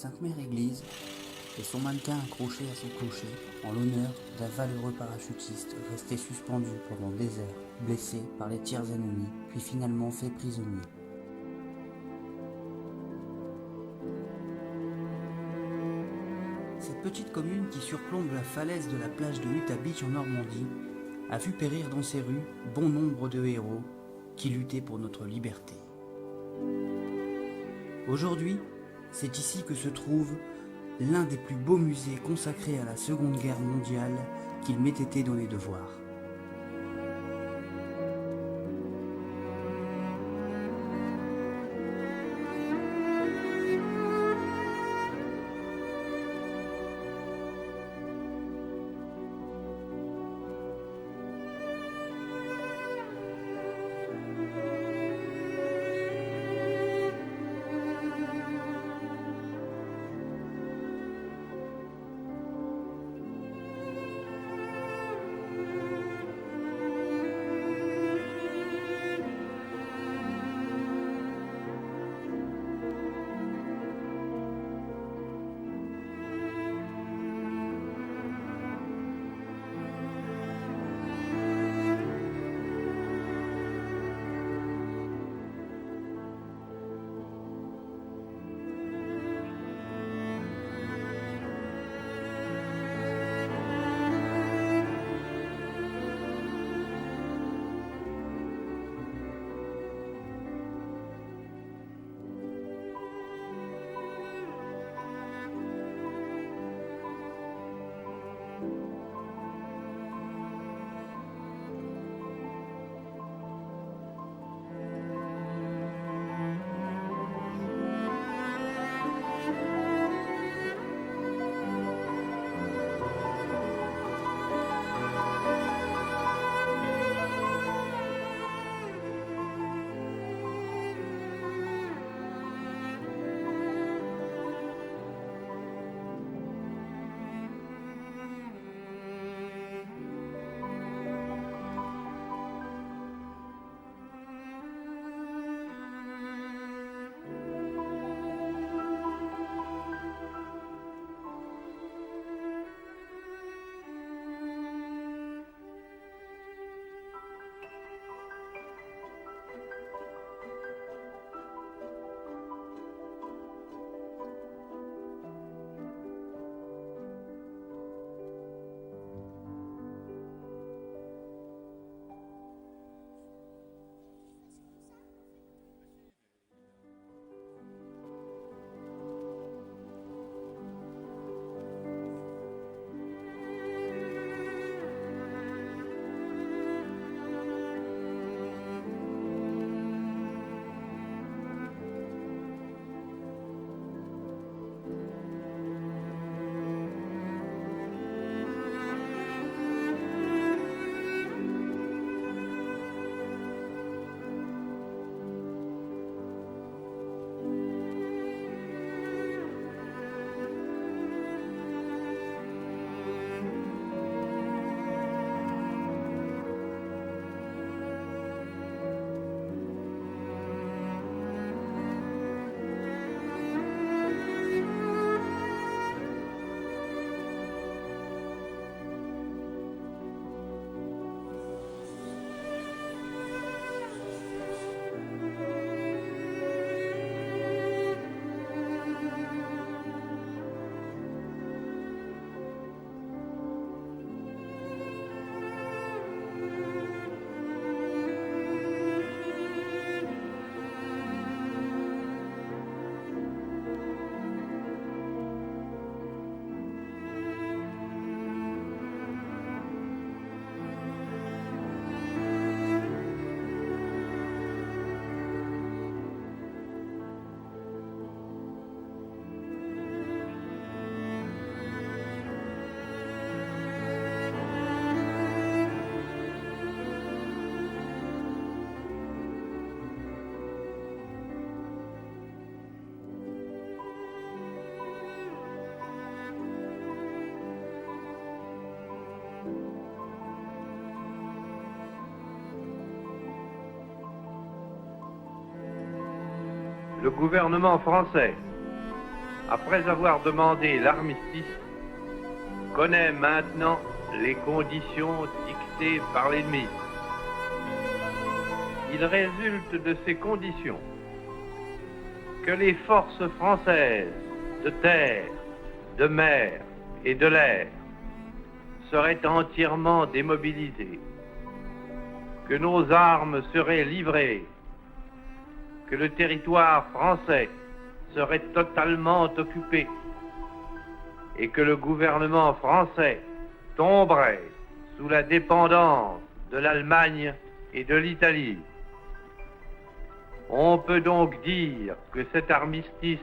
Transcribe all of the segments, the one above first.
Sainte-Mère-Église et son mannequin accroché à son clocher en l'honneur d'un valeureux parachutiste resté suspendu pendant des heures, blessé par les tirs ennemis, puis finalement fait prisonnier. Cette petite commune qui surplombe la falaise de la plage de Utah Beach en Normandie a vu périr dans ses rues bon nombre de héros qui luttaient pour notre liberté. Aujourd'hui, c'est ici que se trouve l'un des plus beaux musées consacrés à la Seconde Guerre mondiale qu'il m'ait été donné de voir. Le gouvernement français après avoir demandé l'armistice, connaît maintenant les conditions dictées par l'ennemi. Il résulte de ces conditions que les forces françaises de terre, de mer et de l'air seraient entièrement démobilisées, que nos armes seraient livrées, que le territoire français serait totalement occupé et que le gouvernement français tomberait sous la dépendance de l'Allemagne et de l'Italie. On peut donc dire que cet armistice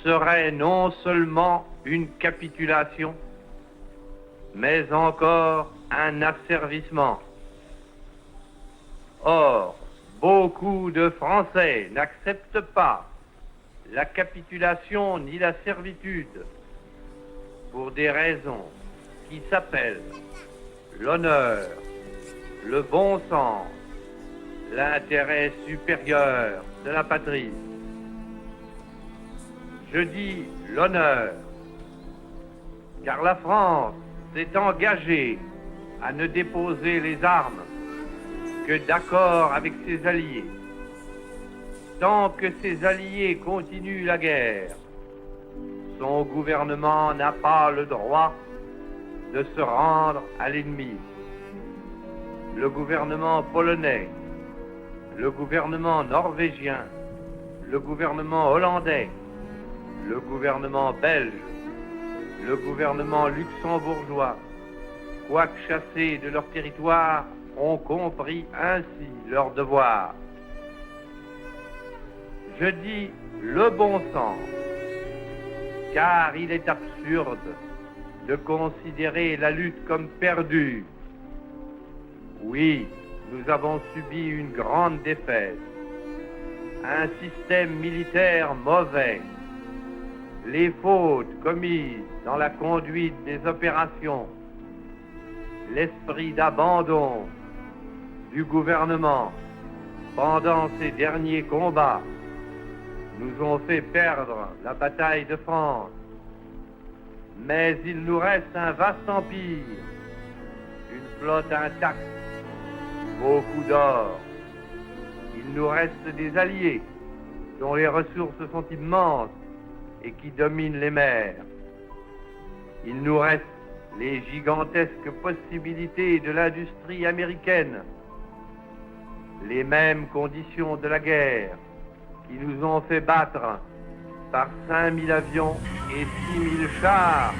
serait non seulement une capitulation, mais encore un asservissement. Or, beaucoup de Français n'acceptent pas la capitulation ni la servitude pour des raisons qui s'appellent l'honneur, le bon sens, l'intérêt supérieur de la patrie. Je dis l'honneur, car la France s'est engagée à ne déposer les armes que d'accord avec ses alliés. Tant que ses alliés continuent la guerre, son gouvernement n'a pas le droit de se rendre à l'ennemi. Le gouvernement polonais, le gouvernement norvégien, le gouvernement hollandais, le gouvernement belge, le gouvernement luxembourgeois, quoique chassés de leur territoire, ont compris ainsi leur devoir. Je dis le bon sens, car il est absurde de considérer la lutte comme perdue. Oui, nous avons subi une grande défaite, un système militaire mauvais, les fautes commises dans la conduite des opérations, l'esprit d'abandon du gouvernement pendant ces derniers combats nous ont fait perdre la bataille de France. Mais il nous reste un vaste empire, une flotte intacte, beaucoup d'or. Il nous reste des alliés dont les ressources sont immenses et qui dominent les mers. Il nous reste les gigantesques possibilités de l'industrie américaine, les mêmes conditions de la guerre qui nous ont fait battre par 5000 avions et 6000 chars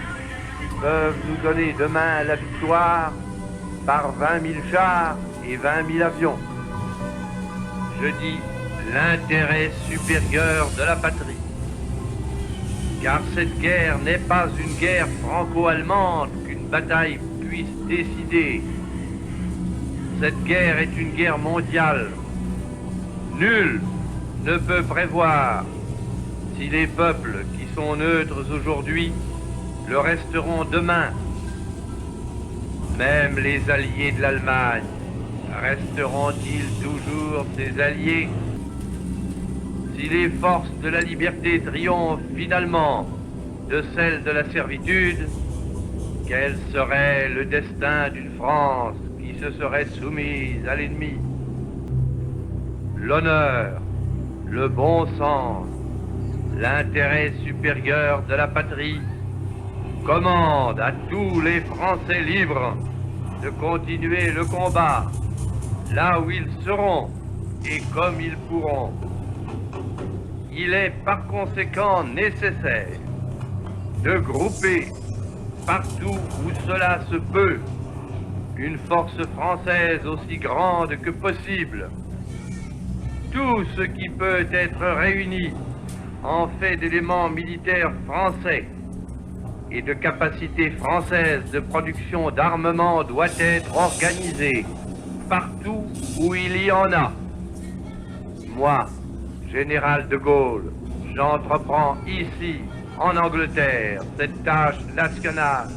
peuvent nous donner demain la victoire par 20 000 chars et 20 000 avions. Je dis l'intérêt supérieur de la patrie. Car cette guerre n'est pas une guerre franco-allemande qu'une bataille puisse décider. Cette guerre est une guerre mondiale. Nul ne peut prévoir si les peuples qui sont neutres aujourd'hui le resteront demain. Même les alliés de l'Allemagne resteront-ils toujours ses alliés? Si les forces de la liberté triomphent finalement de celles de la servitude, quel serait le destin d'une France qui se serait soumise à l'ennemi? L'honneur, le bon sens, l'intérêt supérieur de la patrie commande à tous les Français libres de continuer le combat là où ils seront et comme ils pourront. Il est par conséquent nécessaire de grouper partout où cela se peut une force française aussi grande que possible. Tout ce qui peut être réuni en fait d'éléments militaires français et de capacités françaises de production d'armement doit être organisé partout où il y en a. Moi, Général de Gaulle, j'entreprends ici, en Angleterre, cette tâche nationale.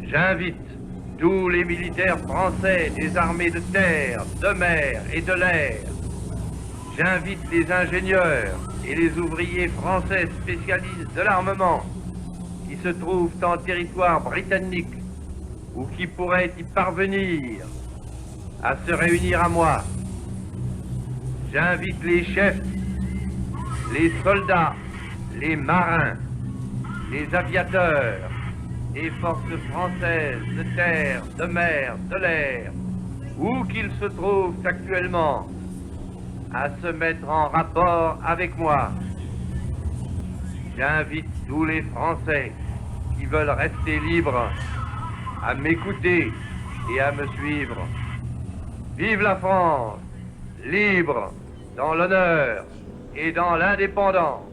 J'invite tous les militaires français des armées de terre, de mer et de l'air. J'invite les ingénieurs et les ouvriers français spécialistes de l'armement qui se trouvent en territoire britannique ou qui pourraient y parvenir à se réunir à moi. J'invite les chefs, les soldats, les marins, les aviateurs, des forces françaises de terre, de mer, de l'air, où qu'ils se trouvent actuellement, à se mettre en rapport avec moi. J'invite tous les Français qui veulent rester libres à m'écouter et à me suivre. Vive la France, libre dans l'honneur et dans l'indépendance.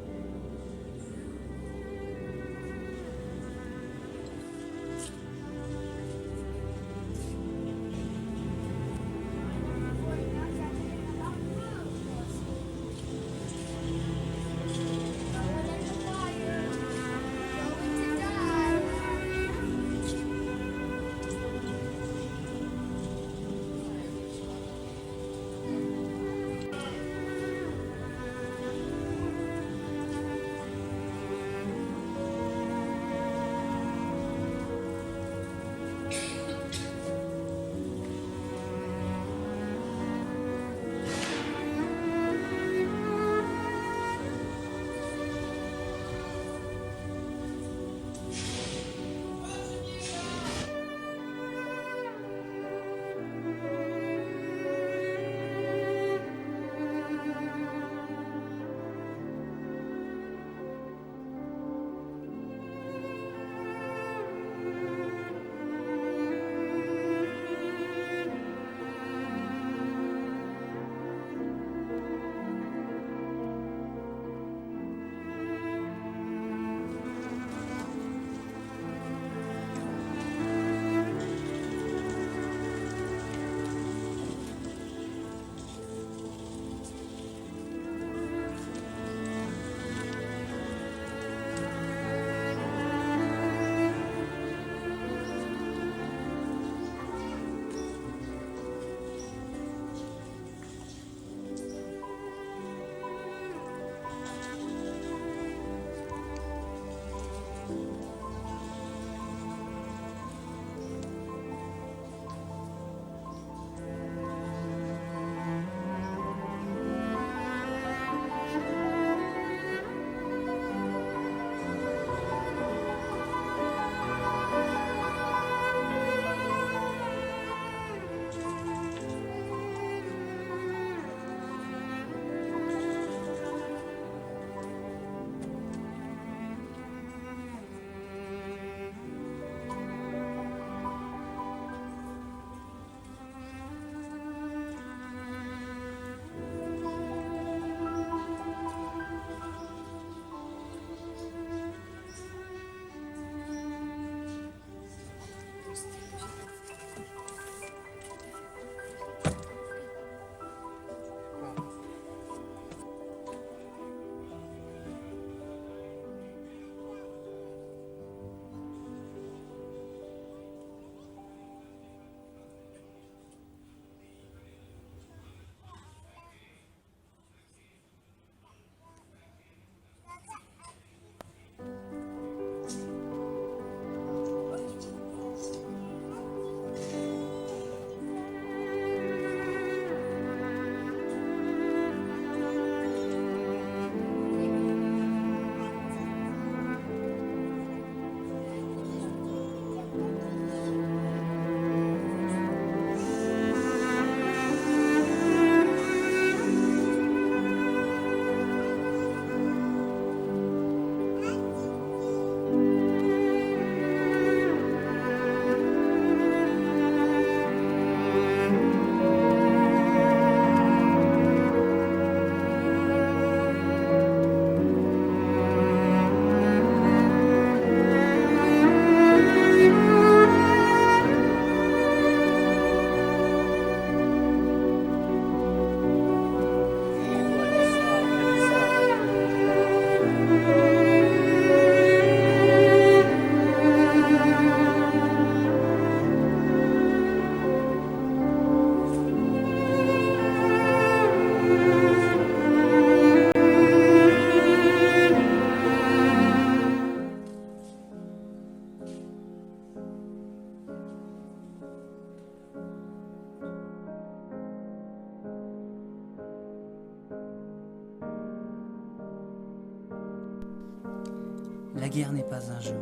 La guerre n'est pas un jeu.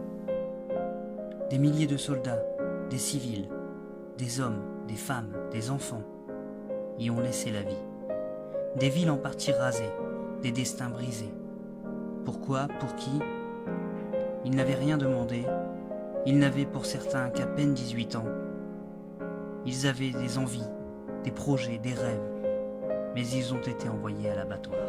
Des milliers de soldats, des civils, des hommes, des femmes, des enfants y ont laissé la vie. Des villes en partie rasées, des destins brisés. Pourquoi? Pour qui? Ils n'avaient rien demandé. Ils n'avaient pour certains qu'à peine 18 ans. Ils avaient des envies, des projets, des rêves, mais ils ont été envoyés à l'abattoir.